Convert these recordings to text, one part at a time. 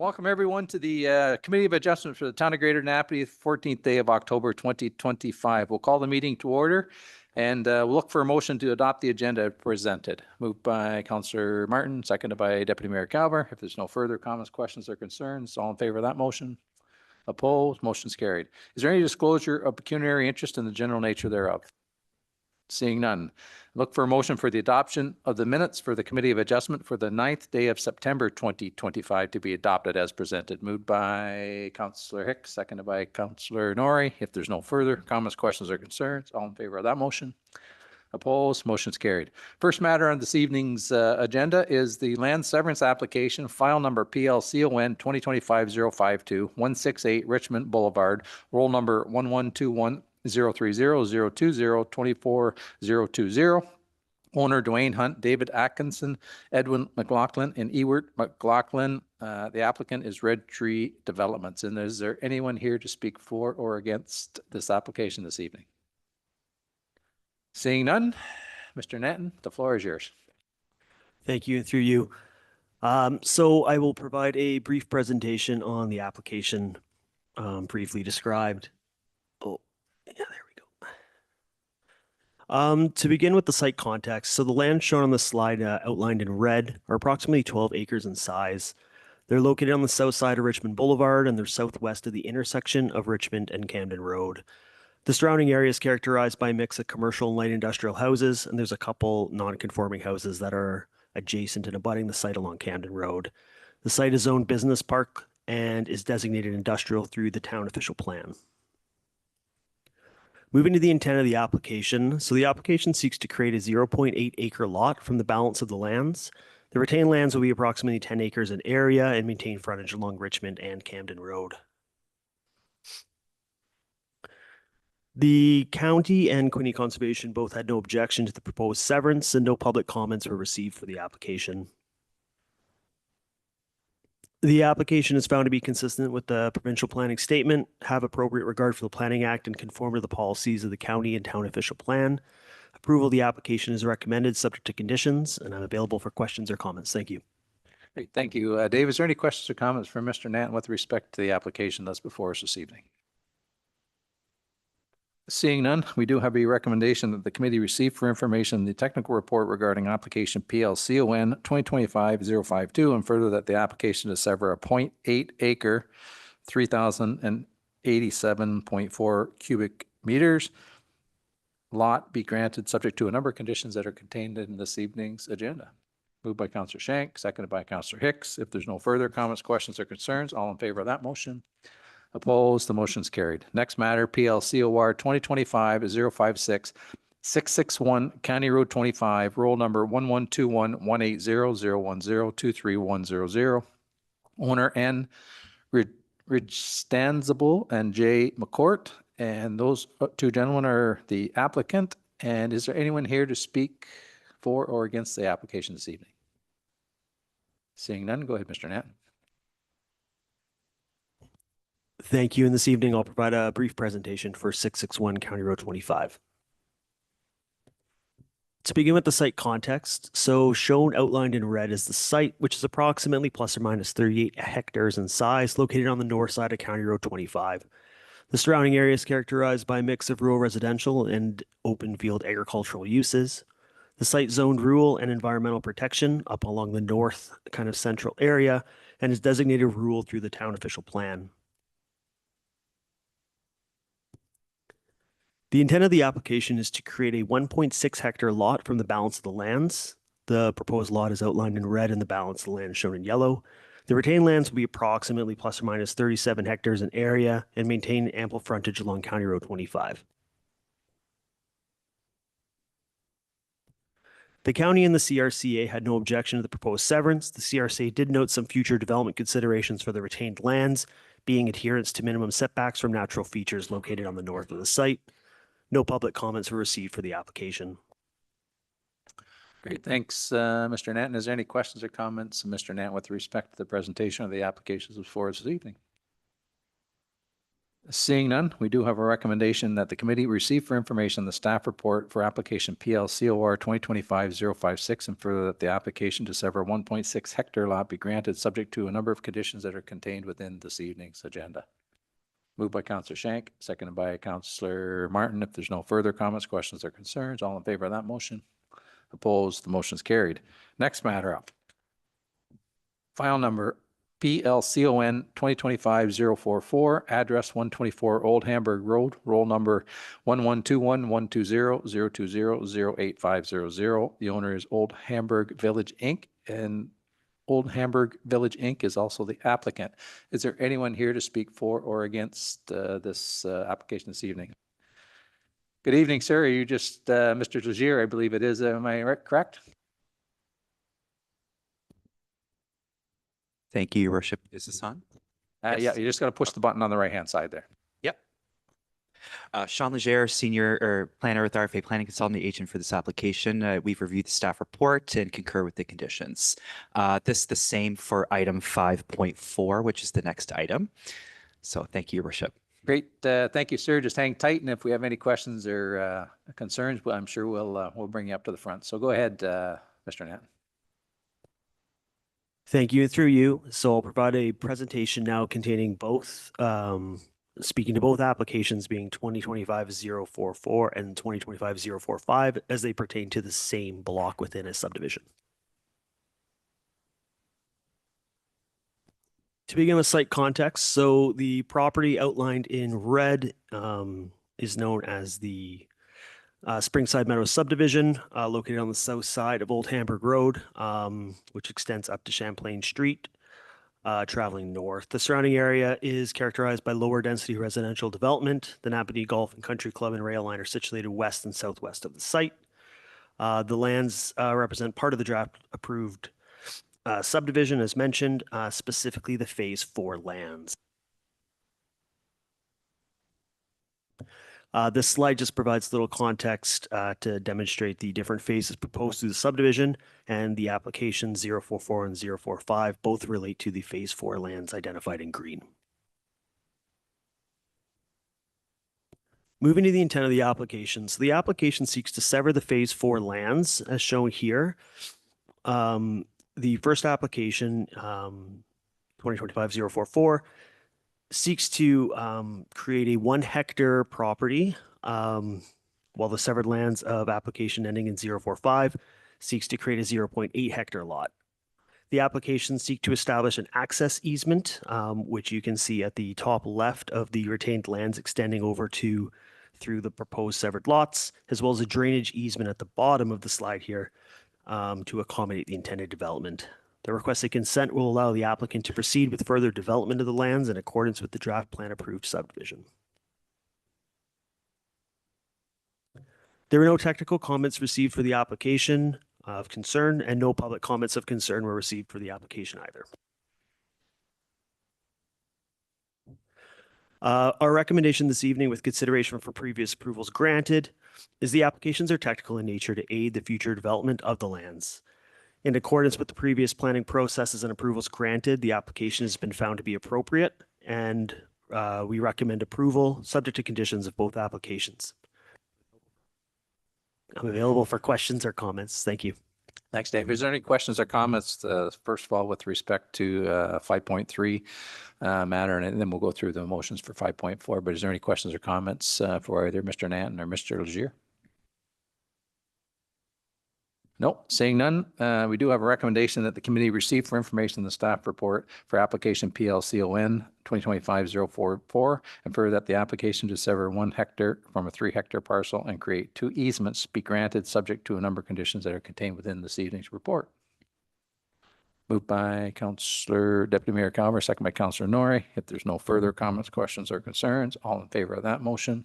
Welcome everyone to the Committee of Adjustment for the Town of Greater Napanee, 14th day of October 2025. We'll call the meeting to order and we'll look for a motion to adopt the agenda presented. Moved by Councillor Martin, seconded by Deputy Mayor Calver. If there's no further comments, questions, or concerns, all in favor of that motion? Opposed? Motion's carried. Is there any disclosure of pecuniary interest in the general nature thereof? Seeing none. Look for a motion for the adoption of the minutes for the Committee of Adjustment for the 9th day of September 2025 to be adopted as presented. Moved by Councillor Hicks, seconded by Councillor Norrie. If there's no further comments, questions, or concerns, all in favor of that motion? Opposed? Motion's carried. First matter on this evening's agenda is the land severance application, file number PLCON 2025-052, 168 Richmond Boulevard, roll number 1121. 030-020-24020. Owner Duane Hunt, David Atkinson, Edwin McLaughlin, and Ewart McLaughlin. The applicant is Red Tree Developments. And is there anyone here to speak for or against this application this evening? Seeing none, Mr. Nanton, the floor is yours. Thank you, and through you. So I will provide a brief presentation on the application briefly described. Yeah, there we go. To begin with the site context, so the land shown on the slide outlined in red are approximately 12 acres in size. They're located on the south side of Richmond Boulevard and they're southwest of the intersection of Richmond and Camden Road. The surrounding area is characterized by a mix of commercial and light industrial houses, and there's a couple non-conforming houses that are adjacent and abutting the site along Camden Road. The site is zoned business park and is designated industrial through the town official plan. Moving to the intent of the application. So the application seeks to create a 0.8 acre lot from the balance of the lands. The retained lands will be approximately 10 acres in area and maintain frontage along Richmond and Camden Road. The county and Quinte Conservation both had no objection to the proposed severance, and no public comments were received for the application. The application is found to be consistent with the provincial planning statement, have appropriate regard for the Planning Act, and conform to the policies of the county and town official plan. Approval of the application is recommended subject to conditions, and I'm available for questions or comments. Thank you. Great, thank you. Dave, is there any questions or comments from Mr. Nanton with respect to the application that's before us this evening? Seeing none, we do have a recommendation that the committee receive for information the technical report regarding application PLCON 2025-052, and further that the application to sever a 0.8 acre, 3,087.4 cubic meters lot be granted subject to a number of conditions that are contained in this evening's agenda. Moved by Councillor Shank, seconded by Councillor Hicks. If there's no further comments, questions, or concerns, all in favor of that motion? Opposed? The motion's carried. Next matter, PLCOR 2025-056, 661 County Road 25, roll number 1121-180-010-23100. Owner N. Rijstenbil and J. Makort. And those two gentlemen are the applicant. And is there anyone here to speak for or against the application this evening? Seeing none, go ahead, Mr. Nanton. Thank you. And this evening, I'll provide a brief presentation for 661 County Road 25. To begin with the site context, so shown outlined in red is the site, which is approximately plus or minus 38 hectares in size, located on the north side of County Road 25. The surrounding area is characterized by a mix of rural residential and open field agricultural uses. The site zoned rural and environmental protection up along the north kind of central area and is designated rural through the town official plan. The intent of the application is to create a 1.6 hectare lot from the balance of the lands. The proposed lot is outlined in red and the balance of the land is shown in yellow. The retained lands will be approximately plus or minus 37 hectares in area and maintain ample frontage along County Road 25. The county and the CRCA had no objection to the proposed severance. The CRCA did note some future development considerations for the retained lands, being adherence to minimum setbacks from natural features located on the north of the site. No public comments were received for the application. Great, thanks, Mr. Nanton. Is there any questions or comments, Mr. Nanton, with respect to the presentation of the applications before us this evening? Seeing none, we do have a recommendation that the committee receive for information the staff report for application PLCOR 2025-056 and further that the application to sever 1.6 hectare lot be granted subject to a number of conditions that are contained within this evening's agenda. Moved by Councillor Shank, seconded by Councillor Martin. If there's no further comments, questions, or concerns, all in favor of that motion? Opposed? The motion is carried. Next matter up. File number PLCON 2025-044, address 124 Old Hamburg Road, roll number 1121-120-020-08500. The owner is Old Hamburg Village Inc. and Old Hamburg Village Inc. is also the applicant. Is there anyone here to speak for or against this application this evening? Good evening, sir. Are you just Mr. Legier, I believe it is. Am I correct? Thank you, Your Worship. Is this on? Yeah, you just got to push the button on the right-hand side there. Yep. Sean Leger, Senior Planner with RFA Planning Consultant Agent for this application. We've reviewed the staff report and concur with the conditions. This is the same for item 5.4, which is the next item. So thank you, Your Worship. Great. Thank you, sir. Just hang tight. And if we have any questions or concerns, well, I'm sure we'll bring you up to the front. So go ahead, Mr. Nat. Thank you, and through you. So I'll provide a presentation now containing both, speaking to both applications being 2025-044 and 2025-045 as they pertain to the same block within a subdivision. To begin with site context, so the property outlined in red is known as the Springside Meadows subdivision, located on the south side of Old Hamburg Road, which extends up to Champlain Street, traveling north. The surrounding area is characterized by lower density residential development. The Napanee Golf and Country Club and Rail Line are situated west and southwest of the site. The lands represent part of the draft approved subdivision, as mentioned, specifically the Phase 4 lands. This slide just provides a little context to demonstrate the different phases proposed through the subdivision, and the application 044 and 045 both relate to the Phase 4 lands identified in green. Moving to the intent of the application. So the application seeks to sever the Phase 4 lands as shown here. The first application, 2025-044, seeks to create a 1 hectare property, while the severed lands of application ending in 045 seeks to create a 0.8 hectare lot. The applications seek to establish an access easement, which you can see at the top left of the retained lands extending over to through the proposed severed lots, as well as a drainage easement at the bottom of the slide here to accommodate the intended development. The requested consent will allow the applicant to proceed with further development of the lands in accordance with the draft plan approved subdivision. There were no technical comments received for the application of concern, and no public comments of concern were received for the application either. Our recommendation this evening, with consideration for previous approvals granted, is the applications are technical in nature to aid the future development of the lands. In accordance with the previous planning processes and approvals granted, the application has been found to be appropriate, and we recommend approval subject to conditions of both applications. I'm available for questions or comments. Thank you. Thanks, Dave. Is there any questions or comments, first of all, with respect to 5.3 matter, and then we'll go through the motions for 5.4, but is there any questions or comments for either Mr. Nanton or Mr. Legier? No, seeing none, we do have a recommendation that the committee receive for information the staff report for application PLCON 2025-044 and further that the application to sever 1 hectare from a 3 hectare parcel and create 2 easements be granted subject to a number of conditions that are contained within this evening's report. Moved by Councillor Deputy Mayor Calver, second by Councillor Norrie. If there's no further comments, questions, or concerns, all in favor of that motion?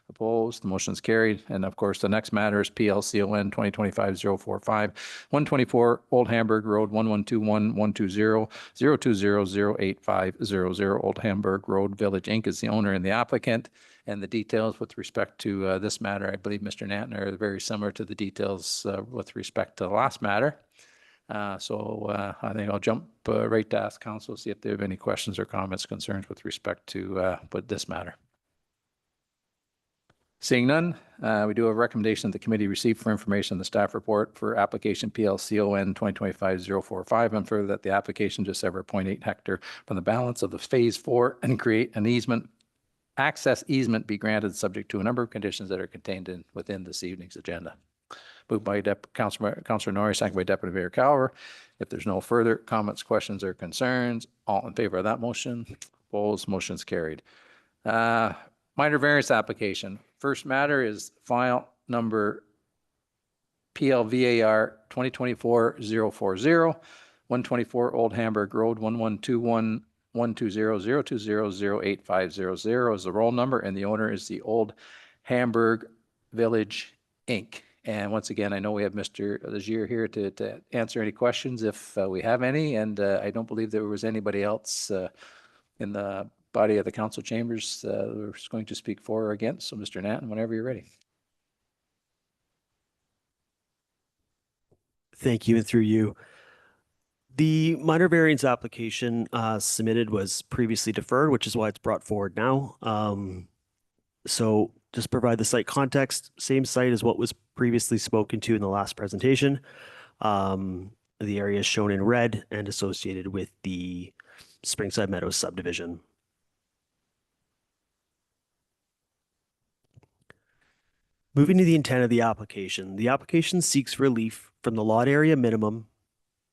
Opposed? The motion is carried. And of course, the next matter is PLCON 2025-045, 124 Old Hamburg Road, 1121-120-020-08500. Old Hamburg Road Village Inc. is the owner and the applicant. And the details with respect to this matter, I believe, Mr. Nanton, are very similar to the details with respect to the last matter. So I think I'll jump right to ask council, see if they have any questions or comments, concerns with respect to this matter. Seeing none, we do have a recommendation that the committee receive for information the staff report for application PLCON 2025-045 and further that the application to sever 0.8 hectare from the balance of the phase 4 and create an easement, access easement be granted subject to a number of conditions that are contained within this evening's agenda. Moved by Councillor Norrie, second by Deputy Mayor Calver. If there's no further comments, questions, or concerns, all in favor of that motion? Opposed? Motion's carried. Minor variance application. First matter is file number PLVAR 2024-040, 124 Old Hamburg Road, 1121-120-020-08500 is the roll number, and the owner is the Old Hamburg Village, Inc. And once again, I know we have Mr. Legier here to answer any questions if we have any, and I don't believe there was anybody else in the body of the council chambers who's going to speak for or against. So Mr. Natton, whenever you're ready. Thank you, and through you. The minor variance application submitted was previously deferred, which is why it's brought forward now. So just provide the site context, same site as what was previously spoken to in the last presentation. The area is shown in red and associated with the Springside Meadows subdivision. Moving to the intent of the application seeks relief from the lot area minimum,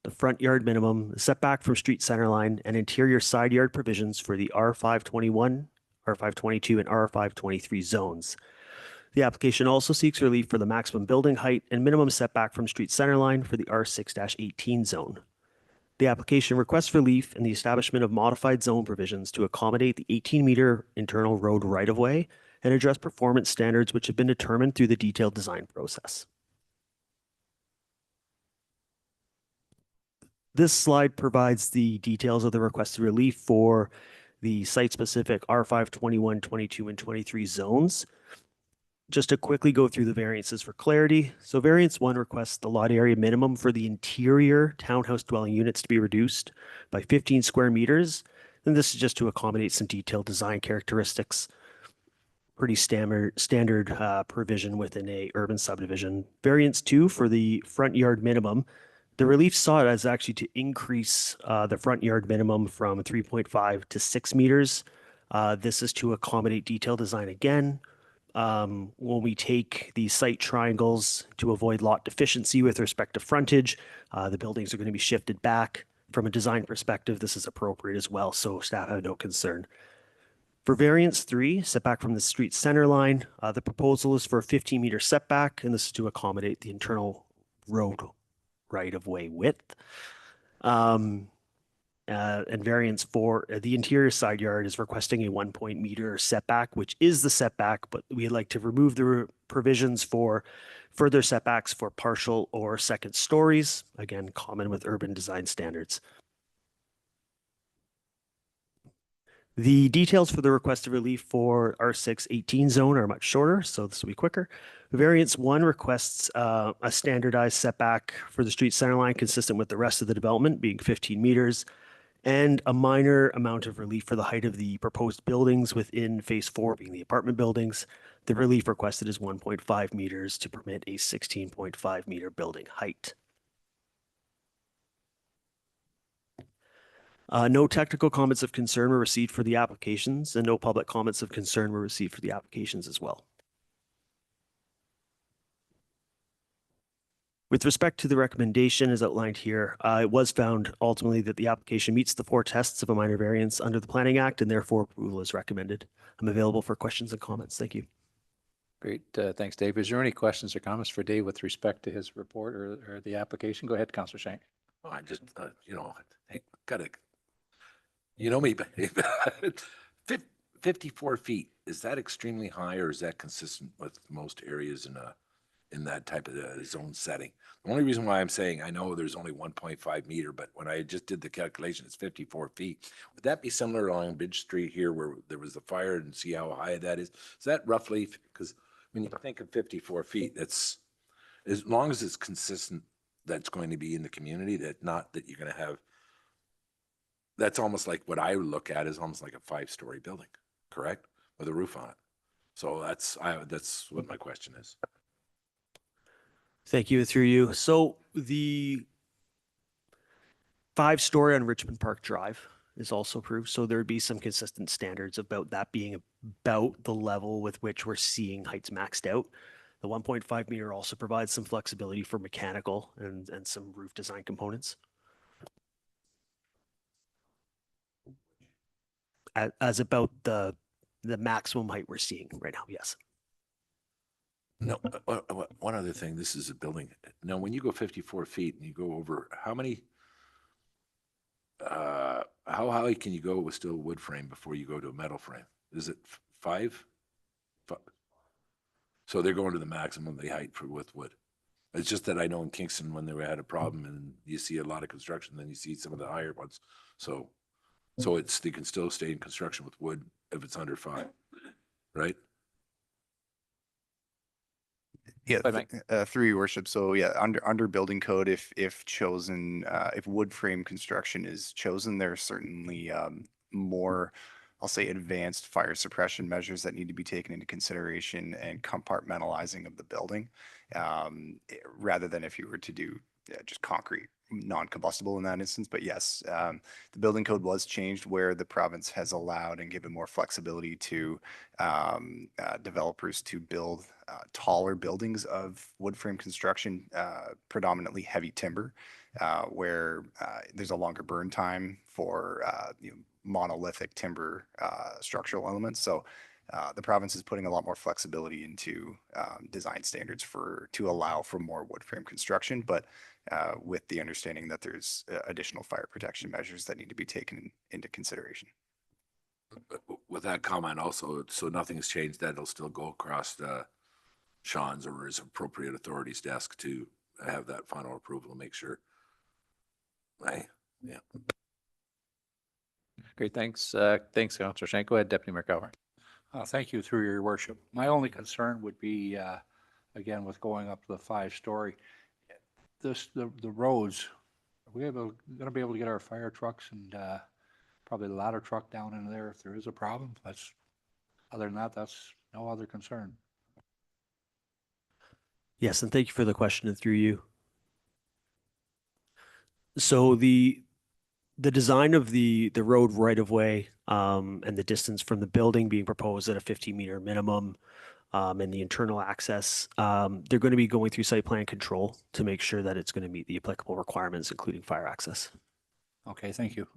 the front yard minimum, setback from street center line, and interior side yard provisions for the R521, R522, and R523 zones. The application also seeks relief for the maximum building height and minimum setback from street center line for the R6-18 zone. The application requests relief in the establishment of modified zone provisions to accommodate the 18-meter internal road right-of-way and address performance standards which have been determined through the detailed design process. This slide provides the details of the requested relief for the site-specific R5, 21, 22, and 23 zones. Just to quickly go through the variances for clarity. So variance 1 requests the lot area minimum for the interior townhouse dwelling units to be reduced by 15 square meters. And this is just to accommodate some detailed design characteristics. Pretty standard provision within a urban subdivision. Variance 2 for the front yard minimum. The relief sought is actually to increase the front yard minimum from 3.5 to 6 meters. This is to accommodate detailed design again. When we take the site triangles to avoid lot deficiency with respect to frontage, the buildings are going to be shifted back. From a design perspective, this is appropriate as well, so staff have no concern. For variance 3, setback from the street center line, the proposal is for a 15-meter setback, and this is to accommodate the internal road right-of-way width. And variance 4, the interior side yard is requesting a 1-meter setback, which is the setback, but we'd like to remove the provisions for further setbacks for partial or second stories, again, common with urban design standards. The details for the requested relief for R6-18 zone are much shorter, so this will be quicker. Variance 1 requests a standardized setback for the street center line consistent with the rest of the development, being 15 meters, and a minor amount of relief for the height of the proposed buildings within phase 4, being the apartment buildings. The relief requested is 1.5 meters to permit a 16.5 meter building height. No technical comments of concern were received for the applications, and no public comments of concern were received for the applications as well. With respect to the recommendation as outlined here, it was found ultimately that the application meets the 4 tests of a minor variance under the Planning Act, and therefore approval is recommended. I'm available for questions and comments. Thank you. Great. Thanks, Dave. Is there any questions or comments for Dave with respect to his report or the application? Go ahead, Councillor Shank. Oh, I just, gotta, you know me, but 54 feet, is that extremely high or is that consistent with most areas in that type of zone setting? The only reason why I'm saying, I know there's only 1.5 meter, but when I just did the calculation, it's 54 feet. Would that be similar along Bridge Street here where there was the fire and see how high that is? Is that roughly, because when you think of 54 feet, that's, as long as it's consistent, that's going to be in the community, that not that you're going to have, that's almost like what I look at is almost like a 5-story building, correct? With a roof on it. So that's what my question is. Thank you. Through you. So the 5-story on Richmond Park Drive is also approved. So there'd be some consistent standards about that being about the level with which we're seeing heights maxed out. The 1.5 meter also provides some flexibility for mechanical and some roof design components. As about the maximum height we're seeing right now, yes. No, one other thing, this is a building. Now, when you go 54 feet and you go over, how high can you go with still wood frame before you go to a metal frame? Is it 5? So they're going to the maximum the height for with wood. It's just that I know in Kingston when they had a problem and you see a lot of construction, then you see some of the higher ones. So they can still stay in construction with wood if it's under 5, right? Yeah, Go ahead, through your worship. So yeah, under building code, if chosen, if wood frame construction is chosen, there are certainly more, I'll say, advanced fire suppression measures that need to be taken into consideration and compartmentalizing of the building, rather than if you were to do just concrete, non-combustible in that instance. But yes, the building code was changed where the province has allowed and given more flexibility to developers to build taller buildings of wood frame construction, predominantly heavy timber, where there's a longer burn time for monolithic timber structural elements. So the province is putting a lot more flexibility into design standards to allow for more wood frame construction, but with the understanding that there's additional fire protection measures that need to be taken into consideration. With that comment also, so nothing's changed, that it'll still go across Sean's or his appropriate authority's desk to have that final approval and make sure. Right? Yeah. Great, thanks. Thanks, Councillor Shank. Go ahead, Deputy Mayor Calvert. Thank you, through your worship. My only concern would be, again, with going up to the 5-story, the roads, are we going to be able to get our fire trucks and probably the ladder truck down in there if there is a problem? Other than that, that's no other concern. Yes, and thank you for the question and through you. So the design of the road right of way and the distance from the building being proposed at a 15-meter minimum, and the internal access, they're going to be going through site plan control to make sure that it's going to meet the applicable requirements, including fire access. Okay, thank you.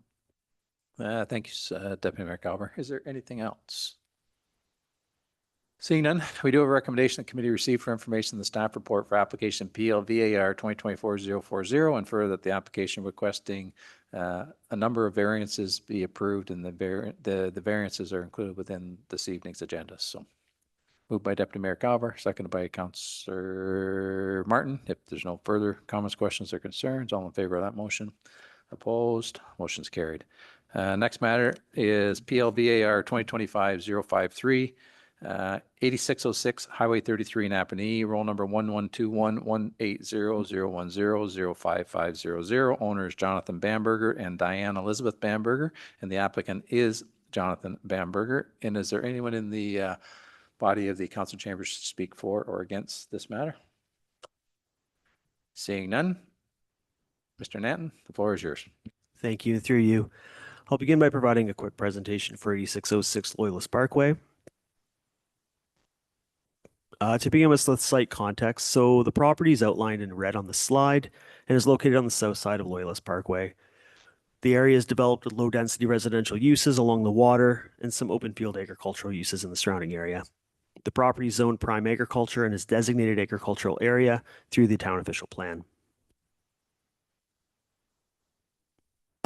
Thank you, Deputy Mayor Calvert. Is there anything else? Seeing none, we do have a recommendation the committee receive for information the staff report for application PLVAR 2024-040 and further that the application requesting a number of variances be approved and the variances are included within this evening's agenda. So moved by Deputy Mayor Calvert, seconded by Councillor Martin. If there's no further comments, questions, or concerns, all in favor of that motion? Opposed? Motion's carried. Next matter is PLVAR 2025-053. 8606 Highway 33 Napanee, roll number 1121-180-010-05500. Owners Jonathan Bamberger and Diane Elizabeth Bamberger, and the applicant is Jonathan Bamberger. And is there anyone in the body of the council chambers to speak for or against this matter? Seeing none, Mr. Nanton, the floor is yours. Thank you. Through you, I'll begin by providing a quick presentation for 8606 Loyalist Parkway. To begin with the site context, so the property is outlined in red on the slide and is located on the south side of Loyalist Parkway. The area is developed with low-density residential uses along the water and some open field agricultural uses in the surrounding area. The property is zoned prime agriculture and is designated agricultural area through the town official plan.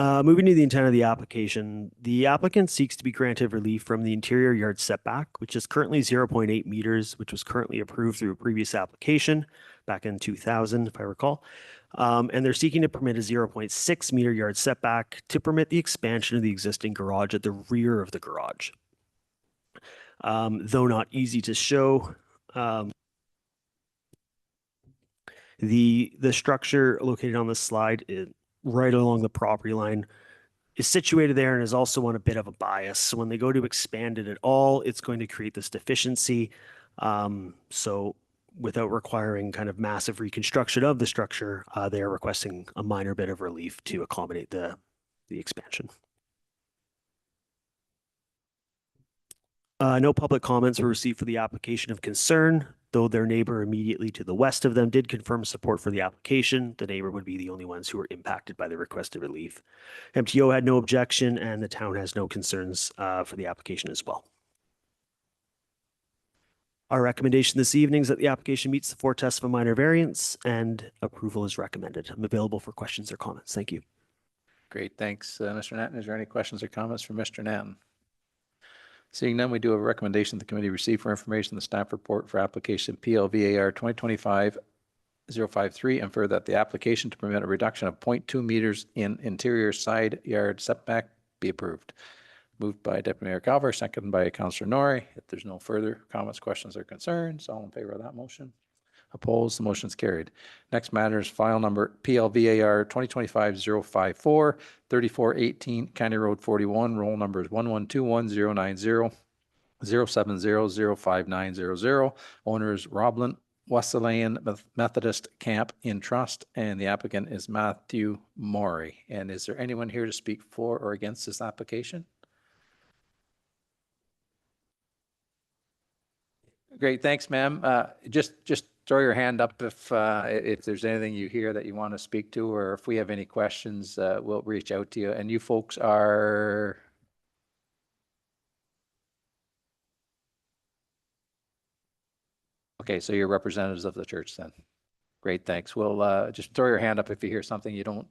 Moving to the intent of the application, the applicant seeks to be granted relief from the interior yard setback, which is currently 0.8 meters, which was currently approved through a previous application back in 2000, if I recall. And they're seeking to permit a 0.6 meter yard setback to permit the expansion of the existing garage at the rear of the garage. Though not easy to show, the structure located on this slide is right along the property line is situated there and is also on a bit of a bias. So when they go to expand it at all, it's going to create this deficiency. So without requiring kind of massive reconstruction of the structure, they are requesting a minor bit of relief to accommodate the expansion. No public comments were received for the application of concern, though their neighbor immediately to the west of them did confirm support for the application. The neighbor would be the only ones who were impacted by the requested relief. MTO had no objection, and the town has no concerns for the application as well. Our recommendation this evening is that the application meets the 4 tests of a minor variance, and approval is recommended. I'm available for questions or comments. Thank you. Great, thanks, Mr. Natton. Is there any questions or comments from Mr. Natton? Seeing none, we do have a recommendation the committee receive for information the staff report for application PLVAR 2025-053 and further that the application to permit a reduction of 0.2 meters in interior side yard setback be approved. Moved by Deputy Mayor Calver, seconded by Councillor Norrie. If there's no further comments, questions, or concerns, all in favor of that motion? Opposed? The motion is carried. Next matter is file number PLVAR 2025-054, 3418 County Road 41, roll numbers 1121090, 070-05900. Owners Roblin Wesleyan Methodist Camp in Trust, and the applicant is Matthew Morey. And is there anyone here to speak for or against this application? Great, thanks, ma'am. Just throw your hand up if there's anything you hear that you want to speak to, or if we have any questions, we'll reach out to you. And you folks are? Okay, so you're representatives of the church then. Great, thanks. We'll just throw your hand up if you hear something you don't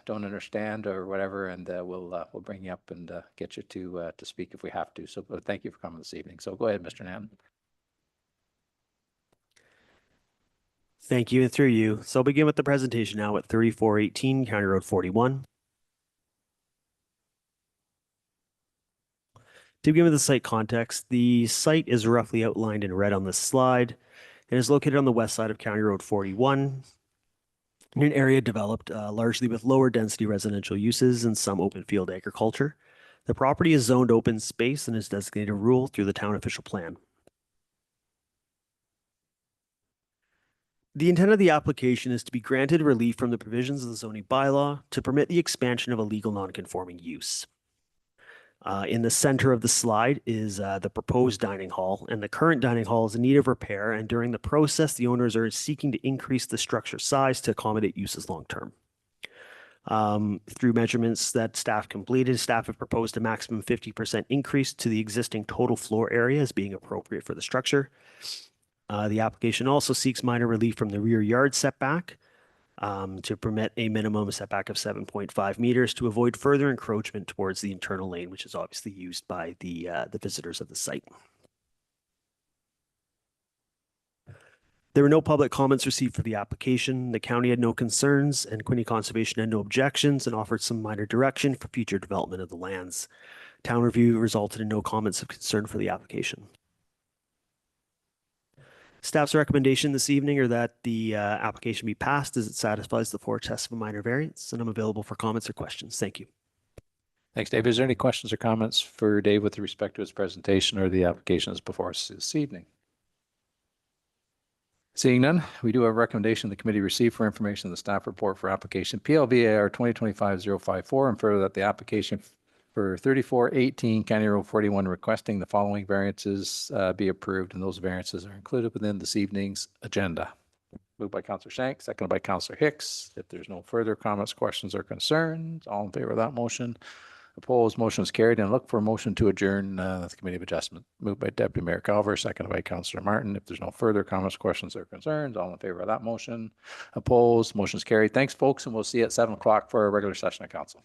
understand or whatever, and we'll bring you up and get you to speak if we have to. So thank you for coming this evening. So go ahead, Mr. Natton. Thank you, and through you. So I'll begin with the presentation now at 3418 County Road 41. To begin with the site context, the site is roughly outlined in red on this slide and is located on the west side of County Road 41 in an area developed largely with lower density residential uses and some open field agriculture. The property is zoned open space and is designated rural through the town official plan. The intent of the application is to be granted relief from the provisions of the zoning bylaw to permit the expansion of a legal non-conforming use. In the center of the slide is the proposed dining hall, and the current dining hall is in need of repair, and during the process, the owners are seeking to increase the structure size to accommodate uses long-term. Through measurements that staff completed, staff have proposed a maximum 50% increase to the existing total floor area as being appropriate for the structure. The application also seeks minor relief from the rear yard setback to permit a minimum setback of 7.5 meters to avoid further encroachment towards the internal lane, which is obviously used by the visitors of the site. There were no public comments received for the application. The county had no concerns, and Quinte Conservation had no objections and offered some minor direction for future development of the lands. Town review resulted in no comments of concern for the application. Staff's recommendation this evening are that the application be passed as it satisfies the 4 tests of a minor variance, and I'm available for comments or questions. Thank you. Thanks, Dave. Is there any questions or comments for Dave with respect to his presentation or the applications before us this evening? Seeing none, we do have a recommendation the committee receive for information the staff report for application PLVAR 2025-054 and further that the application for 3418 County Road 41 requesting the following variances be approved, and those variances are included within this evening's agenda. Moved by Councillor Shank, seconded by Councillor Hicks. If there's no further comments, questions, or concerns, all in favor of that motion? Opposed? Motion is carried. And look for a motion to adjourn the Committee of Adjustment. Moved by Deputy Mayor Calver, seconded by Councillor Martin. If there's no further comments, questions, or concerns, all in favor of that motion? Opposed? Motion is carried. Thanks, folks, and we'll see you at 7 o'clock for our regular session of council.